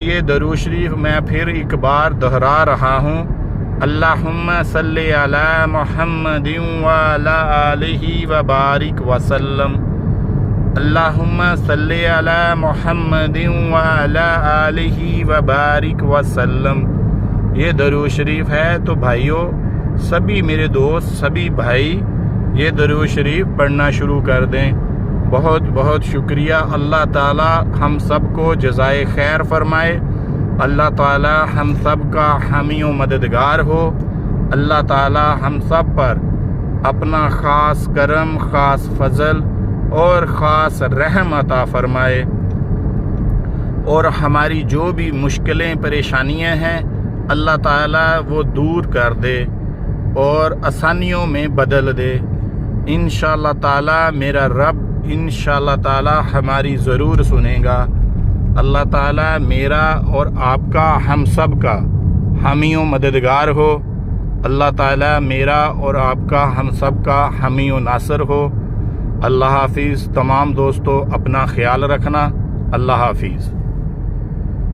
یہ درود شریف میں پھر ایک بار دہرا رہا ہوں۔ اللہم صلی علی محمد وعلی آلہ وبارک وسلم۔ اللہم صلی علی محمد وعلی آلہ وبارک وسلم۔ یہ درود شریف ہے، تو بھائیوں سبھی میرے دوست، سبھی بھائی یہ درود شریف پڑھنا شروع کر دیں۔ بہت بہت شکریہ۔ اللہ تعالی ہم سب کو جزائے خیر فرمائے۔ اللہ تعالی ہم سب کا حامی و مددگار ہو۔ اللہ تعالی ہم سب پر اپنا خاص کرم، خاص فضل اور خاص رحم عطا فرمائے، اور ہماری جو بھی مشکلیں پریشانیاں ہیں اللہ تعالی وہ دور کر دے اور آسانیوں میں بدل دے۔ انشاءاللہ تعالی میرا رب انشاءاللہ تعالی ہماری ضرور سنے گا۔ اللہ تعالی میرا اور آپ کا، ہم سب کا حامی و مددگار ہو۔ اللہ تعالی میرا اور آپ کا، ہم سب کا حامی و ناصر ہو۔ اللہ حافظ۔ تمام دوستوں اپنا خیال رکھنا۔ اللہ حافظ۔